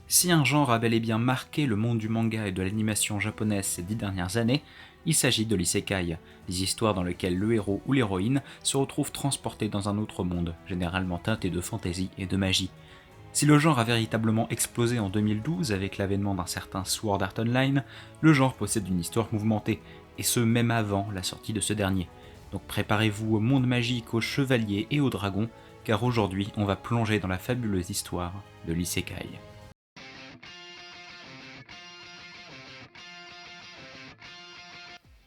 Si un genre a bel et bien marqué le monde du manga et de l'animation japonaise ces 10 dernières années, il s'agit de l'isekai, des histoires dans lesquelles le héros ou l'héroïne se retrouve transporté dans un autre monde, généralement teinté de fantaisie et de magie. Si le genre a véritablement explosé en 2012 avec l'avènement d'un certain Sword Art Online, le genre possède une histoire mouvementée, et ce même avant la sortie de ce dernier. Donc préparez-vous au monde magique, aux chevaliers et aux dragons, car aujourd'hui on va plonger dans la fabuleuse histoire de l'isekai.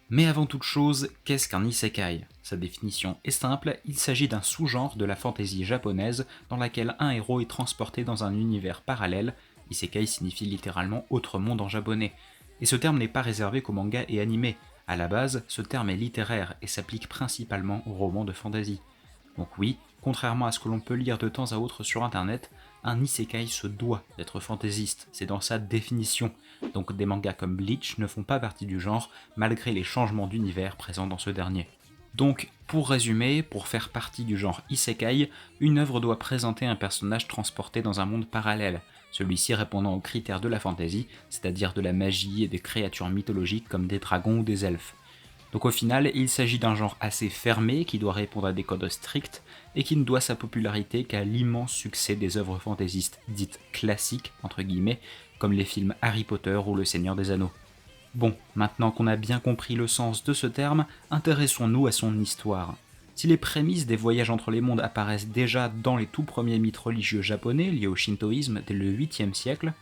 Mais avant toute chose, qu'est-ce qu'un isekai? Sa définition est simple, il s'agit d'un sous-genre de la fantasy japonaise dans laquelle un héros est transporté dans un univers parallèle. Isekai signifie littéralement autre monde en japonais. Et ce terme n'est pas réservé qu'aux mangas et animés. À la base, ce terme est littéraire et s'applique principalement aux romans de fantasy. Donc oui, contrairement à ce que l'on peut lire de temps à autre sur internet, un isekai se doit d'être fantaisiste, c'est dans sa définition. Donc des mangas comme Bleach ne font pas partie du genre, malgré les changements d'univers présents dans ce dernier. Donc, pour résumer, pour faire partie du genre isekai, une œuvre doit présenter un personnage transporté dans un monde parallèle, celui-ci répondant aux critères de la fantasy, c'est-à-dire de la magie et des créatures mythologiques comme des dragons ou des elfes. Donc au final, il s'agit d'un genre assez fermé qui doit répondre à des codes stricts et qui ne doit sa popularité qu'à l'immense succès des œuvres fantaisistes dites classiques, entre guillemets, comme les films Harry Potter ou Le Seigneur des Anneaux. Bon, maintenant qu'on a bien compris le sens de ce terme, intéressons-nous à son histoire. Si les prémices des voyages entre les mondes apparaissent déjà dans les tout premiers mythes religieux japonais liés au shintoïsme dès le 8e siècle,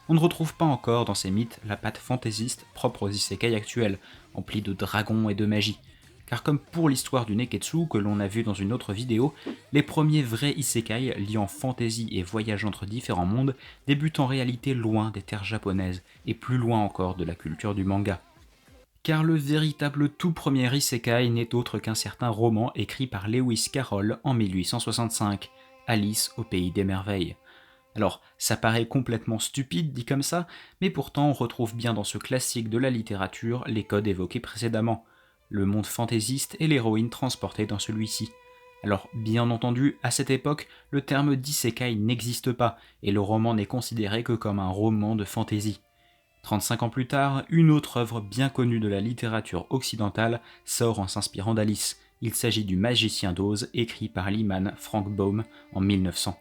on ne retrouve pas encore dans ces mythes la patte fantaisiste propre aux isekai actuels, emplie de dragons et de magie. Car comme pour l'histoire du Neketsu que l'on a vu dans une autre vidéo, les premiers vrais isekai liant fantaisie et voyage entre différents mondes débutent en réalité loin des terres japonaises et plus loin encore de la culture du manga. Car le véritable tout premier isekai n'est autre qu'un certain roman écrit par Lewis Carroll en 1865, Alice au pays des merveilles. Alors, ça paraît complètement stupide dit comme ça, mais pourtant on retrouve bien dans ce classique de la littérature les codes évoqués précédemment, le monde fantaisiste et l'héroïne transportée dans celui-ci. Alors, bien entendu, à cette époque, le terme d'isekai n'existe pas, et le roman n'est considéré que comme un roman de fantaisie. 35 ans plus tard, une autre œuvre bien connue de la littérature occidentale sort en s'inspirant d'Alice. Il s'agit du Magicien d'Oz, écrit par l'imam Frank Baum en 1900.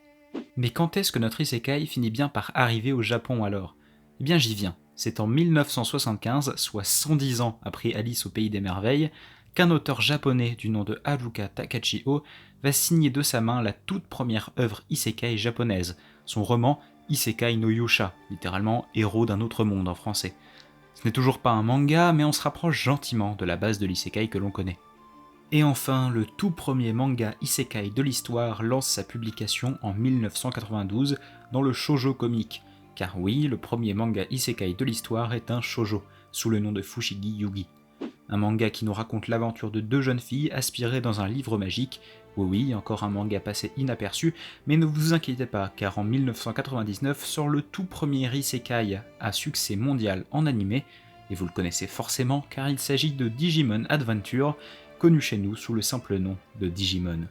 Mais quand est-ce que notre isekai finit bien par arriver au Japon alors? Eh bien j'y viens. C'est en 1975, soit 110 ans après Alice au pays des merveilles, qu'un auteur japonais du nom de Haruka Takachio va signer de sa main la toute première œuvre isekai japonaise, son roman Isekai no Yusha, littéralement héros d'un autre monde en français. Ce n'est toujours pas un manga, mais on se rapproche gentiment de la base de l'isekai que l'on connaît. Et enfin, le tout premier manga isekai de l'histoire lance sa publication en 1992 dans le shoujo comique. Car oui, le premier manga isekai de l'histoire est un shoujo, sous le nom de Fushigi Yugi. Un manga qui nous raconte l'aventure de deux jeunes filles aspirées dans un livre magique. Oui, encore un manga passé inaperçu, mais ne vous inquiétez pas, car en 1999 sort le tout premier isekai à succès mondial en animé, et vous le connaissez forcément car il s'agit de Digimon Adventure, connu chez nous sous le simple nom de Digimon.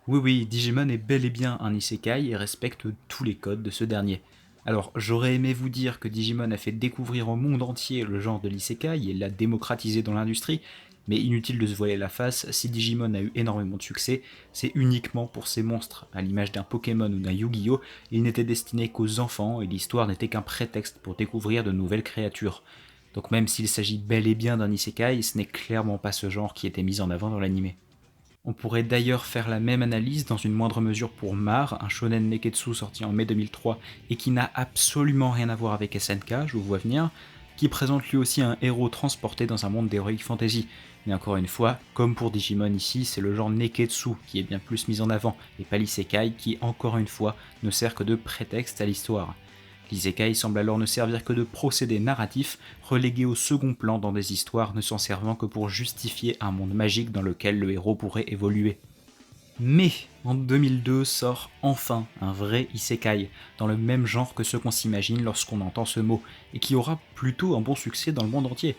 Oui, Digimon est bel et bien un isekai et respecte tous les codes de ce dernier. Alors, j'aurais aimé vous dire que Digimon a fait découvrir au monde entier le genre de l'isekai et l'a démocratisé dans l'industrie, mais inutile de se voiler la face, si Digimon a eu énormément de succès, c'est uniquement pour ses monstres. À l'image d'un Pokémon ou d'un Yu-Gi-Oh!, il n'était destiné qu'aux enfants et l'histoire n'était qu'un prétexte pour découvrir de nouvelles créatures. Donc même s'il s'agit bel et bien d'un isekai, ce n'est clairement pas ce genre qui était mis en avant dans l'anime. On pourrait d'ailleurs faire la même analyse dans une moindre mesure pour Mar, un shonen neketsu sorti en mai 2003 et qui n'a absolument rien à voir avec SNK, je vous vois venir, qui présente lui aussi un héros transporté dans un monde d'heroic fantasy. Mais encore une fois, comme pour Digimon ici, c'est le genre neketsu qui est bien plus mis en avant, et pas l'isekai qui, encore une fois, ne sert que de prétexte à l'histoire. L'isekai semble alors ne servir que de procédé narratif, relégué au second plan dans des histoires ne s'en servant que pour justifier un monde magique dans lequel le héros pourrait évoluer. Mais en 2002 sort enfin un vrai isekai, dans le même genre que ce qu'on s'imagine lorsqu'on entend ce mot, et qui aura plutôt un bon succès dans le monde entier.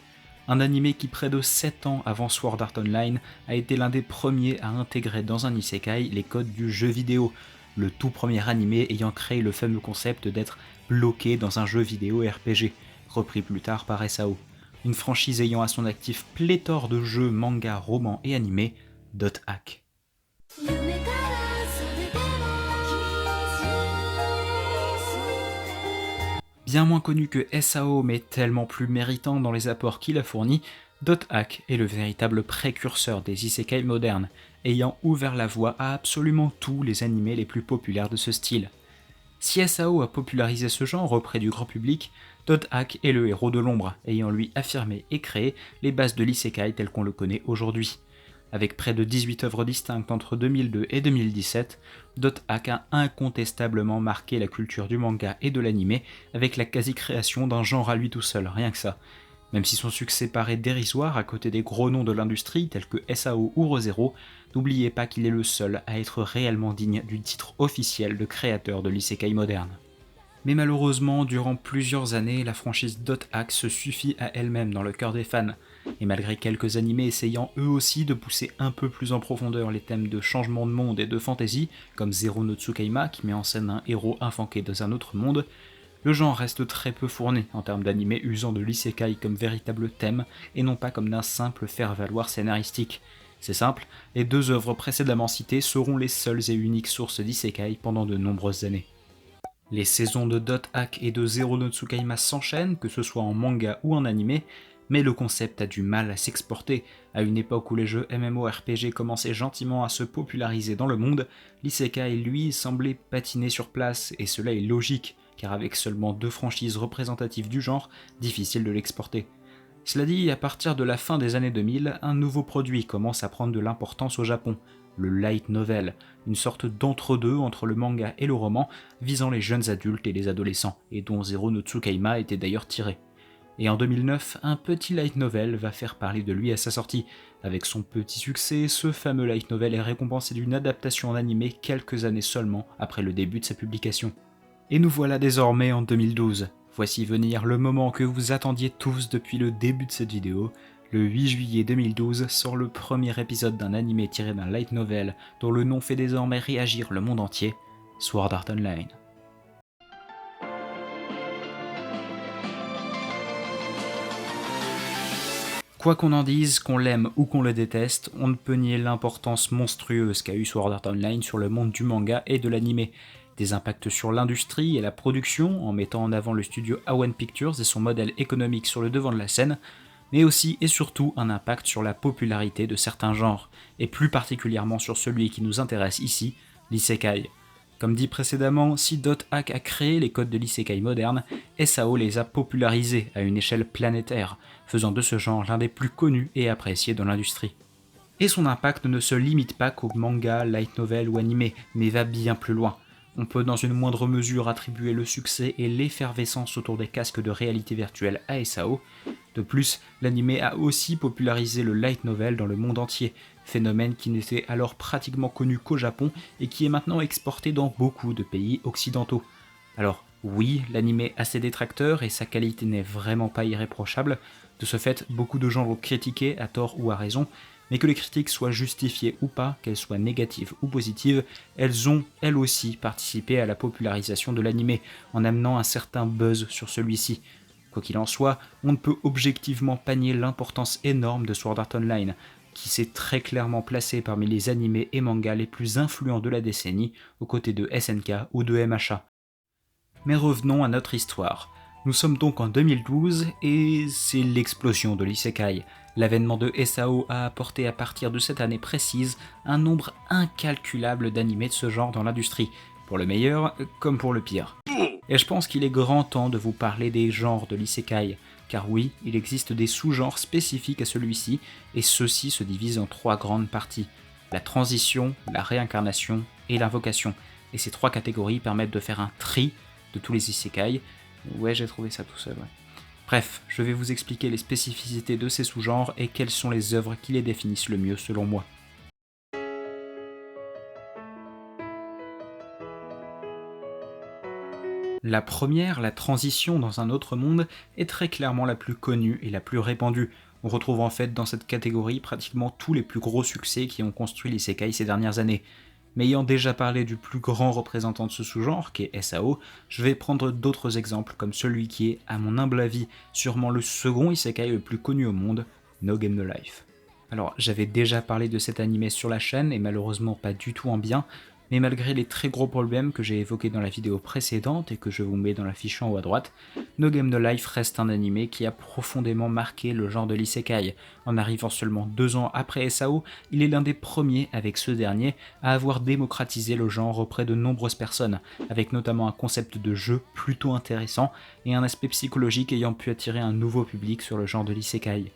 Un animé qui près de 7 ans avant Sword Art Online a été l'un des premiers à intégrer dans un isekai les codes du jeu vidéo, le tout premier animé ayant créé le fameux concept d'être bloqué dans un jeu vidéo RPG, repris plus tard par SAO. Une franchise ayant à son actif pléthore de jeux, mangas, romans et animés, Dot Hack. Bien moins connu que SAO mais tellement plus méritant dans les apports qu'il a fournis, Dot Hack est le véritable précurseur des isekai modernes, ayant ouvert la voie à absolument tous les animés les plus populaires de ce style. Si SAO a popularisé ce genre auprès du grand public, Dot Hack est le héros de l'ombre, ayant lui affirmé et créé les bases de l'isekai tel qu'on le connaît aujourd'hui. Avec près de 18 œuvres distinctes entre 2002 et 2017, Dot Hack a incontestablement marqué la culture du manga et de l'anime avec la quasi-création d'un genre à lui tout seul, rien que ça. Même si son succès paraît dérisoire à côté des gros noms de l'industrie tels que SAO ou Re:Zero, n'oubliez pas qu'il est le seul à être réellement digne du titre officiel de créateur de l'isekai moderne. Mais malheureusement, durant plusieurs années, la franchise Dot Hack se suffit à elle-même dans le cœur des fans, et malgré quelques animés essayant eux aussi de pousser un peu plus en profondeur les thèmes de changement de monde et de fantasy, comme Zero no Tsukaima qui met en scène un héros infanqué dans un autre monde, le genre reste très peu fourni en termes d'animés usant de l'isekai comme véritable thème et non pas comme d'un simple faire-valoir scénaristique. C'est simple, les deux œuvres précédemment citées seront les seules et uniques sources d'isekai pendant de nombreuses années. Les saisons de Dot Hack et de Zero no Tsukaima s'enchaînent, que ce soit en manga ou en animé, mais le concept a du mal à s'exporter. À une époque où les jeux MMORPG commençaient gentiment à se populariser dans le monde, l'isekai lui semblait patiner sur place, et cela est logique, car avec seulement 2 franchises représentatives du genre, difficile de l'exporter. Cela dit, à partir de la fin des années 2000, un nouveau produit commence à prendre de l'importance au Japon, le light novel, une sorte d'entre-deux entre le manga et le roman, visant les jeunes adultes et les adolescents, et dont Zero no Tsukaima était d'ailleurs tiré. Et en 2009, un petit light novel va faire parler de lui à sa sortie. Avec son petit succès, ce fameux light novel est récompensé d'une adaptation en animé quelques années seulement après le début de sa publication. Et nous voilà désormais en 2012. Voici venir le moment que vous attendiez tous depuis le début de cette vidéo. Le 8 juillet 2012 sort le premier épisode d'un animé tiré d'un light novel dont le nom fait désormais réagir le monde entier, Sword Art Online. Quoi qu'on en dise, qu'on l'aime ou qu'on le déteste, on ne peut nier l'importance monstrueuse qu'a eu Sword Art Online sur le monde du manga et de l'anime. Des impacts sur l'industrie et la production, en mettant en avant le studio A1 Pictures et son modèle économique sur le devant de la scène, mais aussi et surtout un impact sur la popularité de certains genres, et plus particulièrement sur celui qui nous intéresse ici, l'isekai. Comme dit précédemment, si Dot Hack a créé les codes de l'isekai moderne, SAO les a popularisés à une échelle planétaire, faisant de ce genre l'un des plus connus et appréciés dans l'industrie. Et son impact ne se limite pas qu'aux mangas, light novel ou animés, mais va bien plus loin. On peut dans une moindre mesure attribuer le succès et l'effervescence autour des casques de réalité virtuelle à SAO. De plus, l'anime a aussi popularisé le light novel dans le monde entier, phénomène qui n'était alors pratiquement connu qu'au Japon et qui est maintenant exporté dans beaucoup de pays occidentaux. Alors oui, l'anime a ses détracteurs et sa qualité n'est vraiment pas irréprochable, de ce fait beaucoup de gens l'ont critiqué à tort ou à raison, mais que les critiques soient justifiées ou pas, qu'elles soient négatives ou positives, elles ont, elles aussi, participé à la popularisation de l'anime, en amenant un certain buzz sur celui-ci. Quoi qu'il en soit, on ne peut objectivement pas nier l'importance énorme de Sword Art Online, qui s'est très clairement placé parmi les animés et mangas les plus influents de la décennie, aux côtés de SNK ou de MHA. Mais revenons à notre histoire. Nous sommes donc en 2012 et c'est l'explosion de l'isekai. L'avènement de SAO a apporté à partir de cette année précise un nombre incalculable d'animés de ce genre dans l'industrie, pour le meilleur comme pour le pire. Et je pense qu'il est grand temps de vous parler des genres de l'isekai, car oui, il existe des sous-genres spécifiques à celui-ci, et ceux-ci se divisent en 3 grandes parties, la transition, la réincarnation et l'invocation. Et ces 3 catégories permettent de faire un tri de tous les isekai. Ouais, j'ai trouvé ça tout seul, ouais. Bref, je vais vous expliquer les spécificités de ces sous-genres et quelles sont les œuvres qui les définissent le mieux selon moi. La première, la transition dans un autre monde, est très clairement la plus connue et la plus répandue. On retrouve en fait dans cette catégorie pratiquement tous les plus gros succès qui ont construit l'isekai ces dernières années. Mais ayant déjà parlé du plus grand représentant de ce sous-genre, qui est SAO, je vais prendre d'autres exemples comme celui qui est, à mon humble avis, sûrement le second isekai le plus connu au monde, No Game No Life. Alors, j'avais déjà parlé de cet animé sur la chaîne, et malheureusement pas du tout en bien, mais malgré les très gros problèmes que j'ai évoqués dans la vidéo précédente et que je vous mets dans la fiche en haut à droite, No Game No Life reste un animé qui a profondément marqué le genre de l'isekai. En arrivant seulement 2 ans après SAO, il est l'un des premiers, avec ce dernier, à avoir démocratisé le genre auprès de nombreuses personnes, avec notamment un concept de jeu plutôt intéressant et un aspect psychologique ayant pu attirer un nouveau public sur le genre de l'isekai.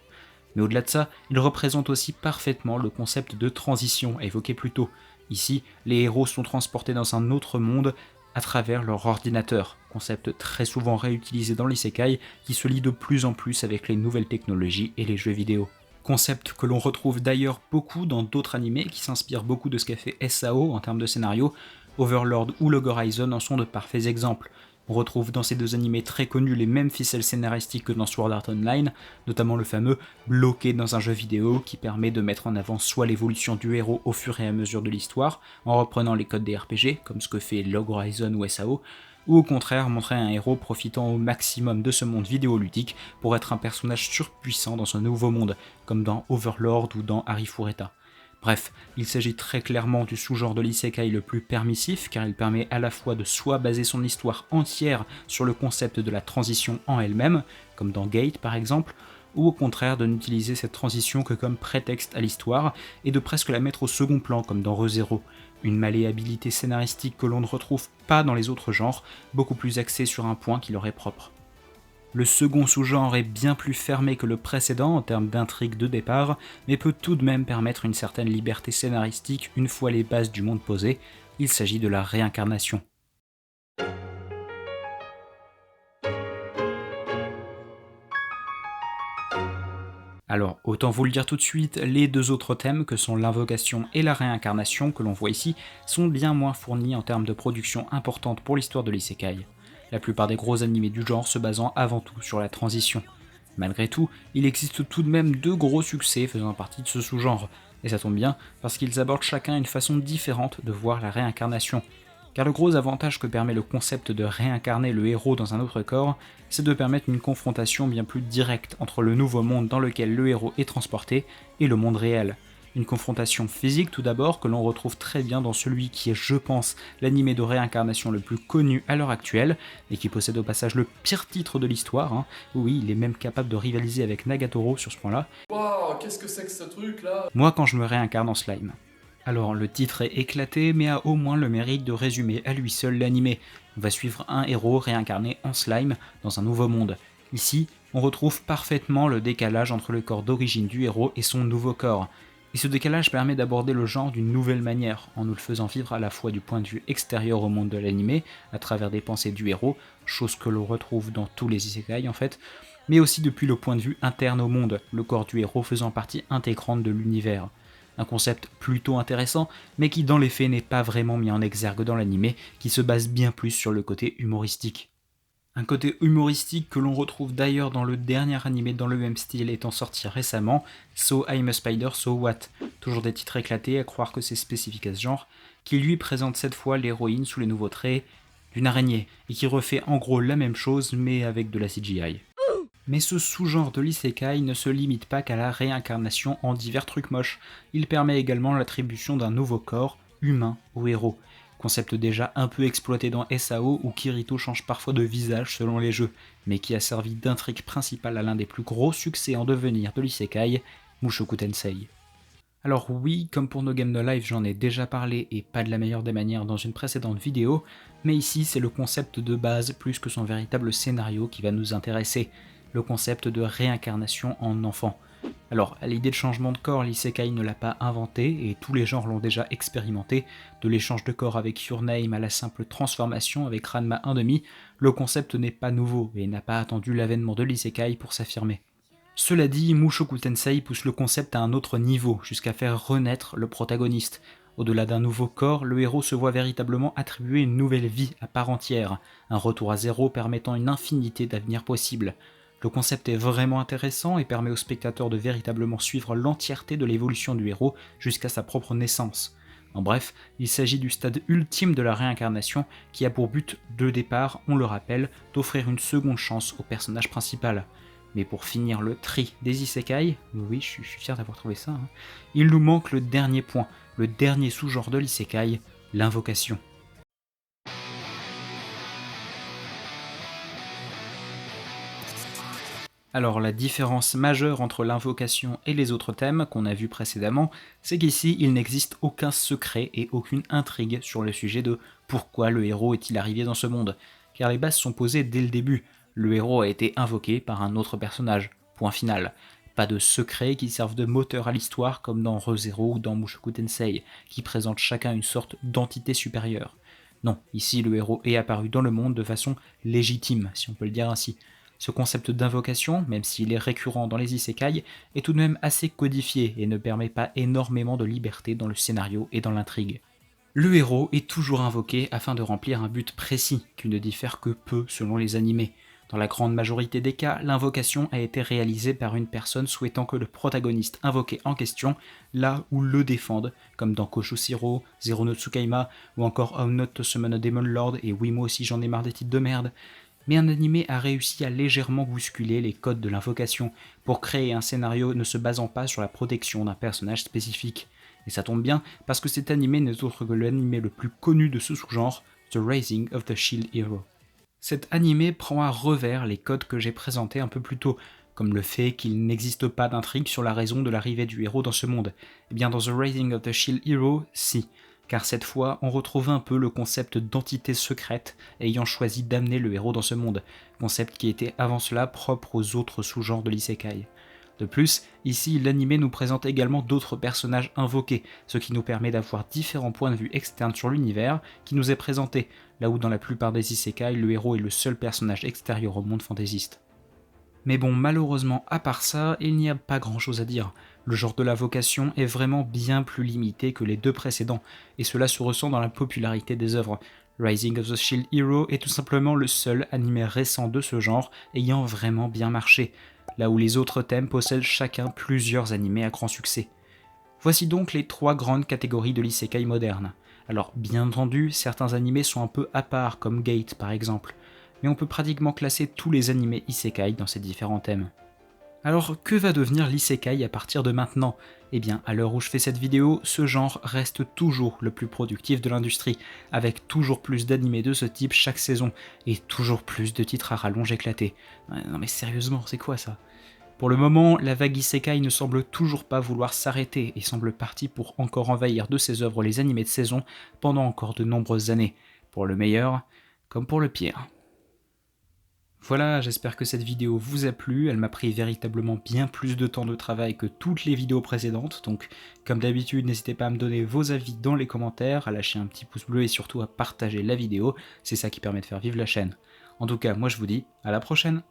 Mais au-delà de ça, il représente aussi parfaitement le concept de transition évoqué plus tôt. Ici, les héros sont transportés dans un autre monde à travers leur ordinateur, concept très souvent réutilisé dans l'isekai qui se lie de plus en plus avec les nouvelles technologies et les jeux vidéo. Concept que l'on retrouve d'ailleurs beaucoup dans d'autres animés qui s'inspirent beaucoup de ce qu'a fait SAO en termes de scénario. Overlord ou Log Horizon en sont de parfaits exemples. On retrouve dans ces deux animés très connus les mêmes ficelles scénaristiques que dans Sword Art Online, notamment le fameux bloqué dans un jeu vidéo qui permet de mettre en avant soit l'évolution du héros au fur et à mesure de l'histoire, en reprenant les codes des RPG, comme ce que fait Log Horizon ou SAO, ou au contraire montrer un héros profitant au maximum de ce monde vidéoludique pour être un personnage surpuissant dans ce nouveau monde, comme dans Overlord ou dans Arifureta. Bref, il s'agit très clairement du sous-genre de l'isekai le plus permissif, car il permet à la fois de soit baser son histoire entière sur le concept de la transition en elle-même, comme dans Gate par exemple, ou au contraire de n'utiliser cette transition que comme prétexte à l'histoire, et de presque la mettre au second plan, comme dans ReZero, une malléabilité scénaristique que l'on ne retrouve pas dans les autres genres, beaucoup plus axée sur un point qui leur est propre. Le second sous-genre est bien plus fermé que le précédent en termes d'intrigue de départ, mais peut tout de même permettre une certaine liberté scénaristique une fois les bases du monde posées. Il s'agit de la réincarnation. Alors, autant vous le dire tout de suite, les deux autres thèmes, que sont l'invocation et la réincarnation que l'on voit ici, sont bien moins fournis en termes de production importante pour l'histoire de l'isekai. La plupart des gros animés du genre se basant avant tout sur la transition. Malgré tout, il existe tout de même 2 gros succès faisant partie de ce sous-genre, et ça tombe bien parce qu'ils abordent chacun une façon différente de voir la réincarnation. Car le gros avantage que permet le concept de réincarner le héros dans un autre corps, c'est de permettre une confrontation bien plus directe entre le nouveau monde dans lequel le héros est transporté et le monde réel. Une confrontation physique tout d'abord que l'on retrouve très bien dans celui qui est, je pense, l'animé de réincarnation le plus connu à l'heure actuelle, et qui possède au passage le pire titre de l'histoire. Oui, il est même capable de rivaliser avec Nagatoro sur ce point-là. Waouh, qu'est-ce que c'est que ce truc là? Moi quand je me réincarne en slime. Alors le titre est éclaté mais a au moins le mérite de résumer à lui seul l'animé. On va suivre un héros réincarné en slime dans un nouveau monde. Ici, on retrouve parfaitement le décalage entre le corps d'origine du héros et son nouveau corps. Et ce décalage permet d'aborder le genre d'une nouvelle manière, en nous le faisant vivre à la fois du point de vue extérieur au monde de l'animé, à travers des pensées du héros, chose que l'on retrouve dans tous les isekai en fait, mais aussi depuis le point de vue interne au monde, le corps du héros faisant partie intégrante de l'univers. Un concept plutôt intéressant, mais qui dans les faits n'est pas vraiment mis en exergue dans l'animé, qui se base bien plus sur le côté humoristique. Un côté humoristique que l'on retrouve d'ailleurs dans le dernier animé dans le même style étant sorti récemment, So I'm a Spider, So What, toujours des titres éclatés à croire que c'est spécifique à ce genre, qui lui présente cette fois l'héroïne sous les nouveaux traits d'une araignée, et qui refait en gros la même chose mais avec de la CGI. Mais ce sous-genre de l'isekai ne se limite pas qu'à la réincarnation en divers trucs moches, il permet également l'attribution d'un nouveau corps, humain, au héros. Concept déjà un peu exploité dans SAO où Kirito change parfois de visage selon les jeux, mais qui a servi d'intrigue principale à l'un des plus gros succès en devenir de l'isekai, Mushoku Tensei. Alors oui, comme pour No Game No Life j'en ai déjà parlé et pas de la meilleure des manières dans une précédente vidéo, mais ici c'est le concept de base plus que son véritable scénario qui va nous intéresser, le concept de réincarnation en enfant. Alors, l'idée de changement de corps, l'isekai ne l'a pas inventé, et tous les genres l'ont déjà expérimenté, de l'échange de corps avec Your Name à la simple transformation avec Ranma 1/2, le concept n'est pas nouveau, et n'a pas attendu l'avènement de l'isekai pour s'affirmer. Cela dit, Mushoku Tensei pousse le concept à un autre niveau, jusqu'à faire renaître le protagoniste. Au-delà d'un nouveau corps, le héros se voit véritablement attribuer une nouvelle vie à part entière, un retour à zéro permettant une infinité d'avenirs possibles. Le concept est vraiment intéressant et permet au spectateur de véritablement suivre l'entièreté de l'évolution du héros jusqu'à sa propre naissance. En bref, il s'agit du stade ultime de la réincarnation qui a pour but de départ, on le rappelle, d'offrir une seconde chance au personnage principal. Mais pour finir le tri des isekai, oui, je suis fier d'avoir trouvé ça, il nous manque le dernier point, le dernier sous-genre de l'isekai, l'invocation. Alors la différence majeure entre l'invocation et les autres thèmes qu'on a vus précédemment, c'est qu'ici il n'existe aucun secret et aucune intrigue sur le sujet de pourquoi le héros est-il arrivé dans ce monde, car les bases sont posées dès le début. Le héros a été invoqué par un autre personnage, point final. Pas de secrets qui servent de moteur à l'histoire comme dans Re:Zero ou dans Mushoku Tensei, qui présentent chacun une sorte d'entité supérieure. Non, ici le héros est apparu dans le monde de façon légitime, si on peut le dire ainsi. Ce concept d'invocation, même s'il est récurrent dans les isekai, est tout de même assez codifié et ne permet pas énormément de liberté dans le scénario et dans l'intrigue. Le héros est toujours invoqué afin de remplir un but précis, qui ne diffère que peu selon les animés. Dans la grande majorité des cas, l'invocation a été réalisée par une personne souhaitant que le protagoniste invoqué en question là où le défende, comme dans Koshushiro, Zero no Tsukaima, ou encore How Not to Summon a Demon Lord et Oui moi aussi j'en ai marre des titres de merde. Mais un animé a réussi à légèrement bousculer les codes de l'invocation pour créer un scénario ne se basant pas sur la protection d'un personnage spécifique. Et ça tombe bien parce que cet animé n'est autre que l'animé le plus connu de ce sous-genre, The Rising of the Shield Hero. Cet animé prend à revers les codes que j'ai présentés un peu plus tôt, comme le fait qu'il n'existe pas d'intrigue sur la raison de l'arrivée du héros dans ce monde. Et bien dans The Rising of the Shield Hero, si. Car cette fois, on retrouve un peu le concept d'entité secrète ayant choisi d'amener le héros dans ce monde, concept qui était avant cela propre aux autres sous-genres de l'isekai. De plus, ici l'anime nous présente également d'autres personnages invoqués, ce qui nous permet d'avoir différents points de vue externes sur l'univers qui nous est présenté, là où dans la plupart des isekai, le héros est le seul personnage extérieur au monde fantaisiste. Mais bon, malheureusement, à part ça, il n'y a pas grand chose à dire. Le genre de l'invocation est vraiment bien plus limité que les deux précédents, et cela se ressent dans la popularité des œuvres. Rising of the Shield Hero est tout simplement le seul anime récent de ce genre ayant vraiment bien marché, là où les autres thèmes possèdent chacun plusieurs animés à grand succès. Voici donc les trois grandes catégories de l'isekai moderne. Alors bien entendu, certains animés sont un peu à part, comme Gate par exemple, mais on peut pratiquement classer tous les animés isekai dans ces différents thèmes. Alors que va devenir l'isekai à partir de maintenant ? Eh bien, à l'heure où je fais cette vidéo, ce genre reste toujours le plus productif de l'industrie, avec toujours plus d'animés de ce type chaque saison, et toujours plus de titres à rallonge éclatés. Non mais sérieusement, c'est quoi ça ? Pour le moment, la vague isekai ne semble toujours pas vouloir s'arrêter et semble partie pour encore envahir de ses œuvres les animés de saison pendant encore de nombreuses années, pour le meilleur comme pour le pire. Voilà, j'espère que cette vidéo vous a plu, elle m'a pris véritablement bien plus de temps de travail que toutes les vidéos précédentes, donc comme d'habitude n'hésitez pas à me donner vos avis dans les commentaires, à lâcher un petit pouce bleu et surtout à partager la vidéo, c'est ça qui permet de faire vivre la chaîne. En tout cas, moi je vous dis à la prochaine.